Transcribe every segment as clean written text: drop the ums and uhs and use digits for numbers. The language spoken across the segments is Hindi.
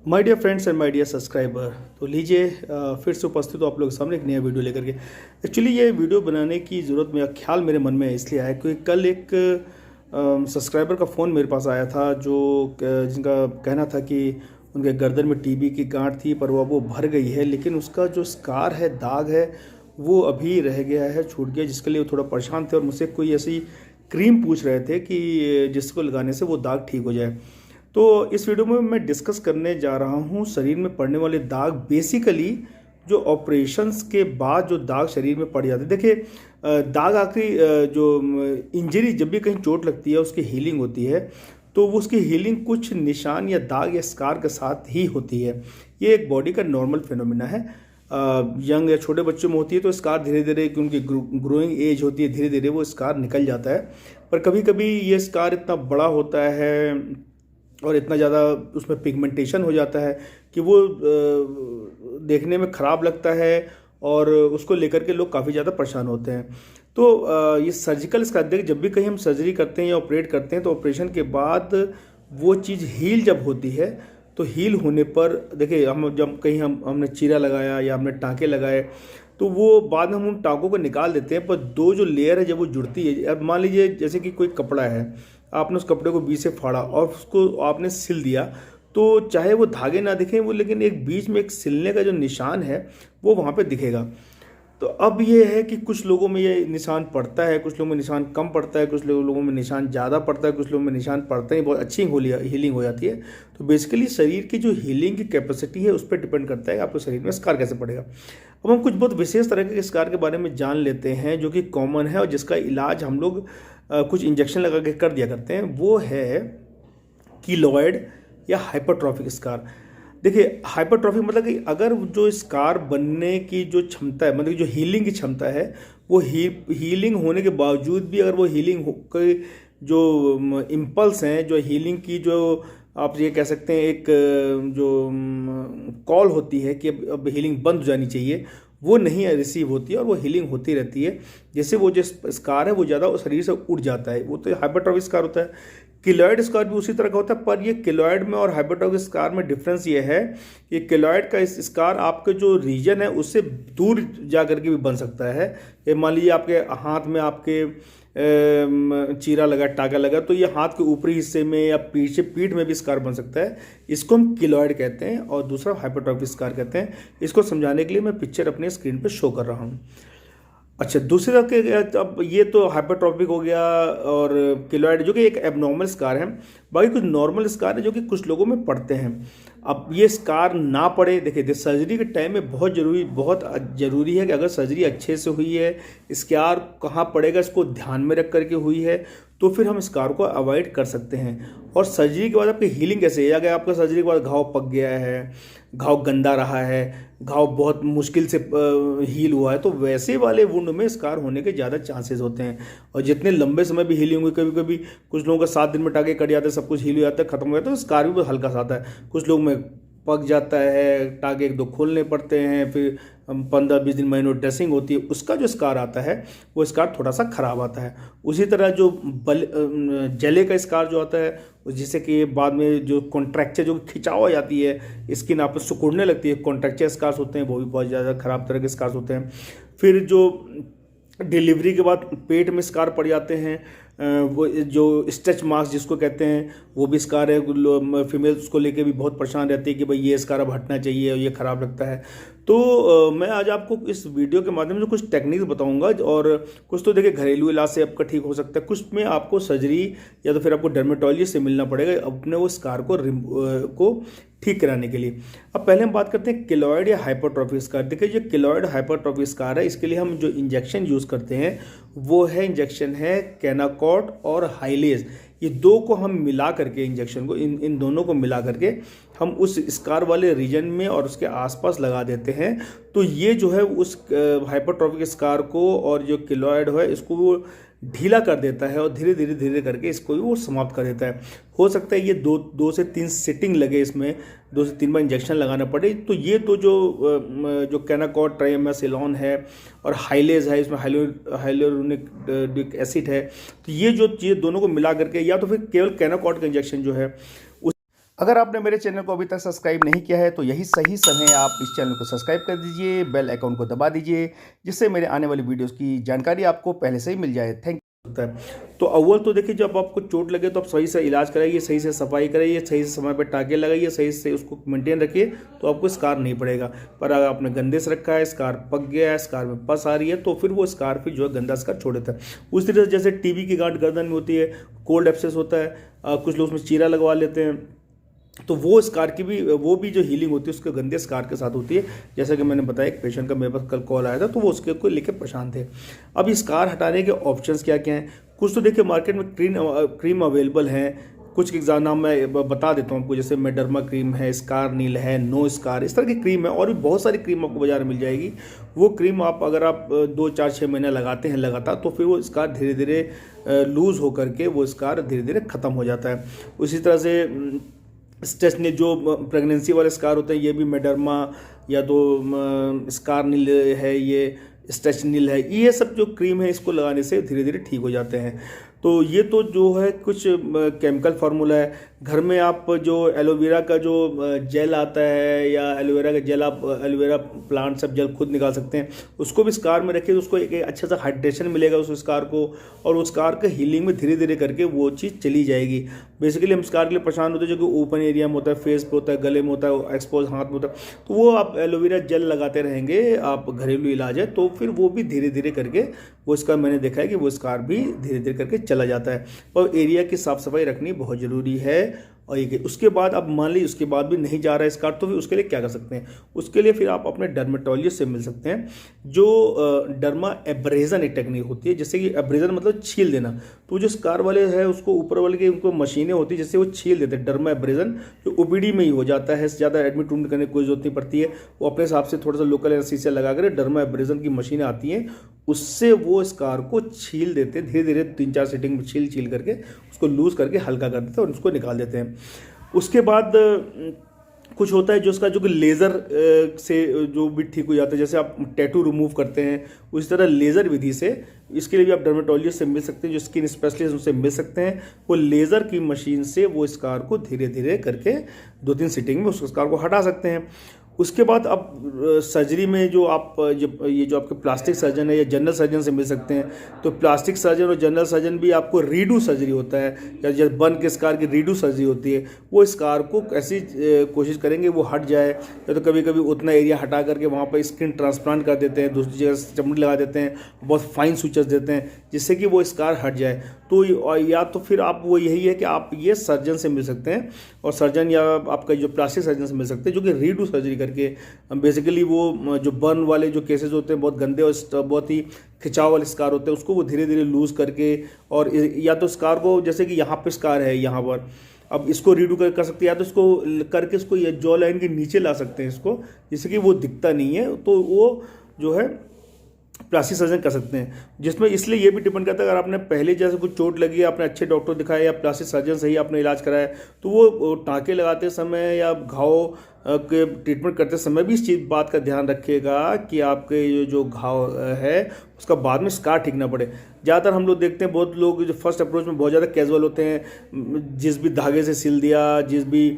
My dear friends and my dear subscriber, तो लीजिए फिर से उपस्थित हो आप लोगों के सामने एक नया वीडियो लेकर के। एक्चुअली ये वीडियो बनाने की ज़रूरत मेरा ख्याल मेरे मन में इसलिए आया क्योंकि कल एक सब्सक्राइबर का फ़ोन मेरे पास आया था जो जिनका कहना था कि उनके गर्दन में टीबी की गांठ थी, पर वो भर गई है, लेकिन उसका जो स्कार है, दाग है, वो अभी रह गया है, छूट गया, जिसके लिए वो थोड़ा परेशान थे और मुझसे कोई ऐसी क्रीम पूछ रहे थे कि जिसको लगाने से वो दाग ठीक हो जाए। तो इस वीडियो में मैं डिस्कस करने जा रहा हूँ शरीर में पड़ने वाले दाग। बेसिकली जो ऑपरेशंस के बाद जो दाग शरीर में पड़ जाते हैं, देखिए दाग आखिरी जो इंजरी, जब भी कहीं चोट लगती है उसकी हीलिंग होती है, तो वो उसकी हीलिंग कुछ निशान या दाग या स्कार के साथ ही होती है। ये एक बॉडी का नॉर्मल फिनोमिना है। यंग या छोटे बच्चों में होती है तो स्कार धीरे धीरे, क्योंकि ग्रोइंग एज होती है, धीरे धीरे वो स्कार निकल जाता है। पर कभी कभी ये स्कार इतना बड़ा होता है और इतना ज़्यादा उसमें पिगमेंटेशन हो जाता है कि वो देखने में ख़राब लगता है और उसको लेकर के लोग काफ़ी ज़्यादा परेशान होते हैं। तो ये सर्जिकल स्कार, देखिए जब भी कहीं हम सर्जरी करते हैं या ऑपरेट करते हैं तो ऑपरेशन के बाद वो चीज़ हील जब होती है, तो हील होने पर देखिए हम जब कहीं हमने चीरा लगाया या हमने टाँके लगाए तो वो बाद में हम उन टाँकों को निकाल देते हैं, पर दो जो लेयर है जब वो जुड़ती है, अब मान लीजिए जैसे कि कोई कपड़ा है, आपने उस कपड़े को बीच से फाड़ा और उसको आपने सिल दिया, तो चाहे वो धागे ना दिखें, वो लेकिन एक बीच में एक सिलने का जो निशान है वो वहाँ पे दिखेगा। तो अब ये है कि कुछ लोगों में ये निशान पड़ता है, कुछ लोगों में निशान कम पड़ता है, कुछ लोगों में निशान ज़्यादा पड़ता है, कुछ लोगों में निशान पड़ता ही बहुत अच्छी हीलिंग हो जाती है। तो बेसिकली शरीर की जो हीलिंग की कैपेसिटी है उस पर डिपेंड करता है आपको शरीर में स्कार कैसे पड़ेगा। अब हम कुछ बहुत विशेष तरह के स्कार के बारे में जान लेते हैं जो कि कॉमन है और जिसका इलाज हम लोग कुछ इंजेक्शन लगा के कर दिया करते हैं। वो है कीलॉइड या हाइपरट्रॉफिक स्कार। देखिए हाइपरट्रॉफिक मतलब कि अगर जो स्कार बनने की जो क्षमता है, मतलब जो हीलिंग की क्षमता है, वो हीलिंग होने के बावजूद भी अगर वो हीलिंग के जो इम्पल्स हैं, जो हीलिंग की जो आप ये कह सकते हैं एक जो कॉल होती है कि अब हीलिंग बंद हो जानी चाहिए, वो नहीं रिसीव होती है और वो हीलिंग होती रहती है। जैसे वो जो स्कार है वो ज़्यादा शरीर से उड़ जाता है, वो तो हाइपरट्रॉफिक स्कार होता है। किलॉइड स्कार भी उसी तरह का होता है, पर ये किलॉइड में और हाइपरट्रॉफिक स्कार में डिफरेंस ये है कि किलॉइड का इस स्कार आपके जो रीजन है उससे दूर जा करके भी बन सकता है। ये मान लीजिए आपके हाथ में आपके चीरा लगा, टाका लगा, तो ये हाथ के ऊपरी हिस्से में या पीछे पीठ में भी स्कार बन सकता है। इसको हम किलॉइड कहते हैं और दूसरा हाइपरट्रॉफिक स्कार कहते हैं। इसको समझाने के लिए मैं पिक्चर अपने स्क्रीन पे शो कर रहा हूँ। अच्छा, दूसरी तरह के, अब ये तो हाइपरट्रॉफिक हो गया और किलॉइड जो कि एक एबनॉर्मल स्कार है। बाकी कुछ नॉर्मल स्कार है जो कि कुछ लोगों में पड़ते हैं। अब ये स्कार ना पड़े, देखिए सर्जरी के टाइम में बहुत ज़रूरी है कि अगर सर्जरी अच्छे से हुई है, स्कार कहाँ पड़ेगा इसको ध्यान में रख करके हुई है, तो फिर हम स्कार को अवॉइड कर सकते हैं। और सर्जरी के बाद आपकी हीलिंग कैसे है, अगर आपका सर्जरी के बाद घाव पक गया है, घाव गंदा रहा है, घाव बहुत मुश्किल से हील हुआ है, तो वैसे वाले वुंड में स्कार होने के ज़्यादा चांसेस होते हैं। और जितने लंबे समय भी हीलिंग हुई, कभी कभी कुछ लोगों का 7 दिन में टाके कट जाते हैं, सब कुछ हील हो जाता है, खत्म हो जाता है, तो स्कार भी बहुत हल्का सा आता है। कुछ लोग में पक जाता है, टाके 1-2 खोलने पड़ते हैं, फिर 15-20 दिन, महीनों ड्रेसिंग होती है, उसका जो स्कार आता है वो स्कार थोड़ा सा खराब आता है। उसी तरह जो जले का स्कार जो आता है, जिससे कि बाद में जो कॉन्ट्रैक्चर, जो खिंचाव आ जाती है, स्किन आपस सिकुड़ने लगती है, कॉन्ट्रैक्चर स्कार्स होते हैं, वो भी बहुत ज़्यादा खराब तरह के स्कार्स होते हैं। फिर जो डिलीवरी के बाद पेट में स्कार पड़ जाते हैं, वो जो स्ट्रेच मार्क्स जिसको कहते हैं, वो भी स्कार है। फीमेल उसको लेके भी बहुत परेशान रहती है कि भाई ये स्कार अब हटना चाहिए और ये ख़राब लगता है। तो मैं आज आपको इस वीडियो के माध्यम से कुछ टेक्निक्स बताऊंगा, और कुछ तो देखिए घरेलू इलाज से आपका ठीक हो सकता है, कुछ में आपको सर्जरी या तो फिर आपको डर्मेटोलॉजिस्ट से मिलना पड़ेगा अपने वो स्कार को ठीक कराने के लिए। अब पहले हम बात करते हैं किलॉइड या हाइपरट्रॉफिक स्कार। देखिए जो किलॉइड हाइपरट्रॉफिक स्कार है, इसके लिए हम जो इंजेक्शन यूज़ करते हैं वो है इंजेक्शन है केनाकॉर्ड और हाइलेज। ये दो को हम मिला करके, इंजेक्शन को इन दोनों को मिला करके हम उस स्कार वाले रीजन में और उसके आसपास लगा देते हैं। तो ये जो है उस हाइपरट्रॉफिक स्कार को और जो किलॉइड है इसको वो ढीला कर देता है और धीरे धीरे करके इसको भी वो समाप्त कर देता है। हो सकता है ये दो से तीन सिटिंग लगे, इसमें 2 से 3 बार इंजेक्शन लगाना पड़े। तो ये तो जो केनाकॉर्ड ट्राइएमासिलोन है और हाइलेज है, इसमें हाइलोरोनिक एसिड है, तो ये जो चीज़ दोनों को मिला करके, या तो फिर केवल केनाकॉर्ड का इंजेक्शन जो है अगर आपने मेरे चैनल को अभी तक सब्सक्राइब नहीं किया है तो यही सही समय है, आप इस चैनल को सब्सक्राइब कर दीजिए, बेल आइकन को दबा दीजिए, जिससे मेरे आने वाली वीडियोस की जानकारी आपको पहले से ही मिल जाए। Thank you. होता है तो अव्वल तो देखिए, जब आपको चोट लगे तो आप सही से इलाज कराइए, सही से सफाई कराइए, सही से समय पर टाँके लगाइए, सही से उसको मेंटेन रखिए, तो आपको स्कार नहीं पड़ेगा। पर अगर आपने गंदे से रखा है, स्कार पक गया है, स्कार में पस आ रही है, तो फिर वो स्कार फिर जो है गंदा स्कार छोड़ देता है। उस तरह से जैसे टीबी की गांठ गर्दन में होती है, कोल्ड एब्सेस होता है, कुछ लोग उसमें चीरा लगवा लेते हैं, तो वो स्कार की भी वो भी जो हीलिंग होती है उसके गंदे स्कार के साथ होती है। जैसा कि मैंने बताया, एक पेशेंट का मेरे पास कल कॉल आया था, तो वो उसके को लेकर परेशान थे। अब ये स्कार हटाने के ऑप्शंस क्या क्या हैं? कुछ तो देखिए मार्केट में क्रीम अवेलेबल हैं, कुछ के नाम मैं बता देता हूँ आपको, जैसे मेडर्मा क्रीम है, स्कार नील है, नो स्कार, इस तरह की क्रीम है, और भी बहुत सारी क्रीम आपको बाजार में मिल जाएगी। वो क्रीम आप अगर आप 2 4 6 महीने लगाते हैं लगातार, तो फिर वो स्कार धीरे धीरे लूज़ होकर के वो स्कार धीरे धीरे ख़त्म हो जाता है। उसी तरह से स्ट्रेस ने जो प्रेगनेंसी वाले स्कार होते हैं, ये भी मेडर्मा या तो स्कार नील है, ये स्ट्रेचनिल है, ये सब जो क्रीम है इसको लगाने से धीरे धीरे ठीक हो जाते हैं। तो ये तो जो है कुछ केमिकल फार्मूला है। घर में आप जो एलोवेरा का जो जेल आता है, या एलोवेरा का जेल, आप एलोवेरा प्लांट सब जेल खुद निकाल सकते हैं, उसको भी स्कार में रखिए, तो उसको एक अच्छा सा हाइड्रेशन मिलेगा उस स्कार को, और उस स्कार के हीलिंग में धीरे धीरे करके वो चीज़ चली जाएगी। बेसिकली हम स्कार के लिए परेशान होते हैं, जो कि ओपन एरिया में होता है, फेस पे होता है, गले में होता है, एक्सपोज हाथ में होता है, तो वो आप एलोवेरा जेल लगाते रहेंगे, आप घरेलू इलाज है, तो फिर वो भी धीरे धीरे करके वो स्कार, मैंने देखा है कि वो स्कार भी धीरे धीरे करके चला जाता है। और एरिया की साफ सफाई रखनी बहुत ज़रूरी है। और ये उसके बाद अब मान लीजिए उसके बाद भी नहीं जा रहा है स्कार, तो फिर उसके लिए क्या कर सकते हैं? उसके लिए फिर आप अपने डर्मेटोलॉजिस्ट से मिल सकते हैं। जो डर्मा एब्रेजन एक टेक्निक होती है, जैसे कि एब्रेजन मतलब छील देना, तो जो स्कार वाले है उसको ऊपर वाले की उनको मशीनें होती है जिससे वो छील देते हैं। डर्मा एब्रेजन जो ओपीडी में ही हो जाता है, ज़्यादा एडमिट करने की कोई जरूरत नहीं पड़ती है, वो अपने हिसाब से थोड़ा सा लोकल एनेस्थीसिया लगा कर डर्मा एब्रेजन की मशीनें आती हैं, उससे वो स्कार को छील देते हैं, धीरे धीरे 3 4 सीटिंग में छील करके उसको लूज़ करके हल्का कर देते हैं और उसको निकाल देते हैं। उसके बाद कुछ होता है जो उसका जो कि लेज़र से जो भी ठीक हो जाता है, जैसे आप टैटू रिमूव करते हैं, उसी तरह लेज़र विधि से, इसके लिए भी आप डर्मेटोलॉजिस्ट से मिल सकते हैं, जो स्किन स्पेशलिस्ट उनसे मिल सकते हैं। वो लेज़र की मशीन से वो स्कार को धीरे धीरे करके 2 3 सीटिंग में उस स्कार को हटा सकते हैं। उसके बाद अब सर्जरी में जो आप ये जो आपके प्लास्टिक सर्जन है या जनरल सर्जन से मिल सकते हैं, तो प्लास्टिक सर्जन और जनरल सर्जन भी आपको रीडू सर्जरी होता है, या जब बर्न के स्कार की रीडू सर्जरी होती है, वो स्कार को ऐसी कोशिश करेंगे वो हट जाए, या तो कभी कभी उतना एरिया हटा करके वहाँ पर स्किन ट्रांसप्लांट कर देते हैं, दूसरी जगह चमड़ी लगा देते हैं, बहुत फाइन सूचर्स देते हैं जिससे कि वो स्कार हट जाए। तो या तो फिर आप वो यही है कि आप ये सर्जन से मिल सकते हैं, और सर्जन या आपका जो प्लास्टिक सर्जन से मिल सकते हैं, जो कि रीडू सर्जरी करके बेसिकली वो जो बर्न वाले जो केसेस होते हैं, बहुत गंदे और बहुत ही खिंचाव वाले स्कार होते हैं, उसको वो धीरे धीरे लूज़ करके, और या तो स्कार को, जैसे कि यहाँ पे स्कार है यहाँ पर, अब इसको रीडू कर सकते हैं, या तो इसको करके इसको ये जॉ लाइन के नीचे ला सकते हैं इसको, जिससे कि वो दिखता नहीं है, तो वो जो है प्लास्टिक सर्जन कर सकते हैं। जिसमें इसलिए ये भी डिपेंड करता है, अगर आपने पहले जैसे कुछ चोट लगी है, आपने अच्छे डॉक्टर दिखाया या प्लास्टिक सर्जन से ही आपने इलाज कराया, तो वो टाँके लगाते समय या घाव के ट्रीटमेंट करते समय भी इस बात का ध्यान रखिएगा कि आपके जो घाव है उसका बाद में स्कार ठीक ना पड़े। ज़्यादातर हम लोग देखते हैं, बहुत लोग जो फर्स्ट अप्रोच में बहुत ज़्यादा कैजुअल होते हैं, जिस भी धागे से सिल दिया, जिस भी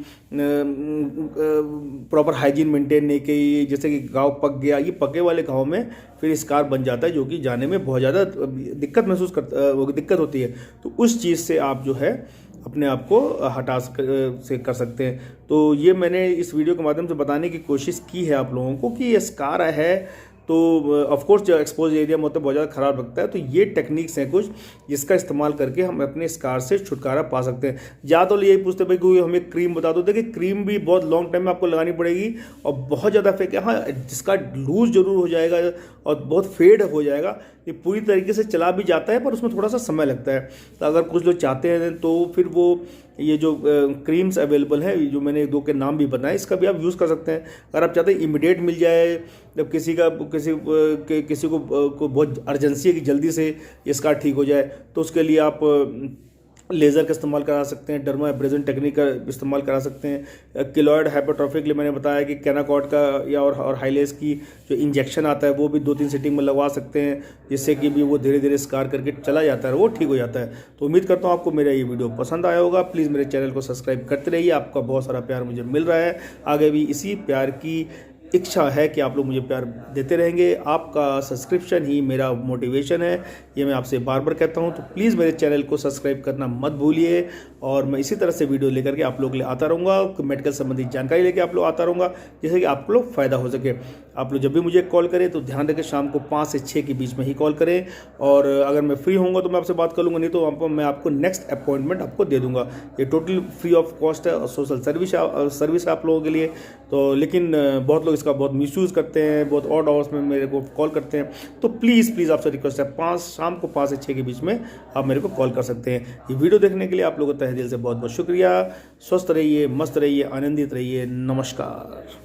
प्रॉपर हाइजीन मेंटेन नहीं की, जैसे कि घाव पक गया, ये पके वाले घाव में फिर स्कार बन जाता है, जो कि जाने में बहुत ज़्यादा दिक्कत होती है। तो उस चीज़ से आप जो है अपने आप को हटा से कर सकते हैं। तो ये मैंने इस वीडियो के माध्यम से बताने की कोशिश की है आप लोगों को कि ये स्कार है, तो ऑफकोर्स जो एक्सपोज एरिया में होता है बहुत ज़्यादा ख़राब लगता है, तो ये टेक्निक्स हैं कुछ जिसका इस्तेमाल करके हम अपने स्कार से छुटकारा पा सकते हैं। ज़्यादा तो यही पूछते भाई कोई हमें क्रीम बता दो, देखिए क्रीम भी बहुत लॉन्ग टाइम में आपको लगानी पड़ेगी और बहुत ज़्यादा फेक है, हाँ जिसका लूज जरूर हो जाएगा और बहुत फेड हो जाएगा, ये पूरी तरीके से चला भी जाता है पर उसमें थोड़ा सा समय लगता है। तो अगर कुछ लोग चाहते हैं तो फिर वो ये जो क्रीम्स अवेलेबल हैं, जो मैंने 2 के नाम भी बताए, इसका भी आप यूज़ कर सकते हैं। अगर आप चाहते हैं इमीडिएट मिल जाए, जब किसी को बहुत अर्जेंसी है कि जल्दी से ये स्कार ठीक हो जाए, तो उसके लिए आप लेज़र का इस्तेमाल करा सकते हैं, डर्मा एब्रेजन टेक्निक का इस्तेमाल करा सकते हैं, किलॉइड हाइपरट्रॉफी के लिए मैंने बताया कि कैनाकॉर्ड का या और हाइलेस की जो इंजेक्शन आता है वो भी 2-3 सीटिंग में लगवा सकते हैं, जिससे कि भी वो धीरे धीरे स्कार करके चला जाता है, वो ठीक हो जाता है। तो उम्मीद करता हूँ आपको मेरा ये वीडियो पसंद आया होगा। प्लीज़ मेरे चैनल को सब्सक्राइब करते रहिए, आपका बहुत सारा प्यार मुझे मिल रहा है, आगे भी इसी प्यार की इच्छा है कि आप लोग मुझे प्यार देते रहेंगे। आपका सब्सक्रिप्शन ही मेरा मोटिवेशन है, ये मैं आपसे बार बार कहता हूँ। तो प्लीज़ मेरे चैनल को सब्सक्राइब करना मत भूलिए, और मैं इसी तरह से वीडियो लेकर के आप लोग के लिए आता रहूँगा, मेडिकल संबंधी जानकारी लेके आप लोग आता रहूँगा, जिससे कि आप लोग फ़ायदा हो सके। आप लोग जब भी मुझे कॉल करें तो ध्यान रखें शाम को 5 से 6 के बीच में ही कॉल करें, और अगर मैं फ्री होऊंगा तो मैं आपसे बात कर लूँगा, नहीं तो मैं आपको नेक्स्ट अपॉइंटमेंट आपको दे दूँगा। ये टोटल फ्री ऑफ कॉस्ट है और सोशल सर्विस है आप लोगों के लिए। तो लेकिन बहुत लोग इसका बहुत मिसयूज़ करते हैं, बहुत ऑड आवर्स में मेरे को कॉल करते हैं। तो प्लीज़ आपसे रिक्वेस्ट है, शाम को 5 से 6 के बीच में आप मेरे को कॉल कर सकते हैं। ये वीडियो देखने के लिए आप लोगों का तहे दिल से बहुत बहुत शुक्रिया। स्वस्थ रहिए, मस्त रहिए, आनंदित रहिए। नमस्कार।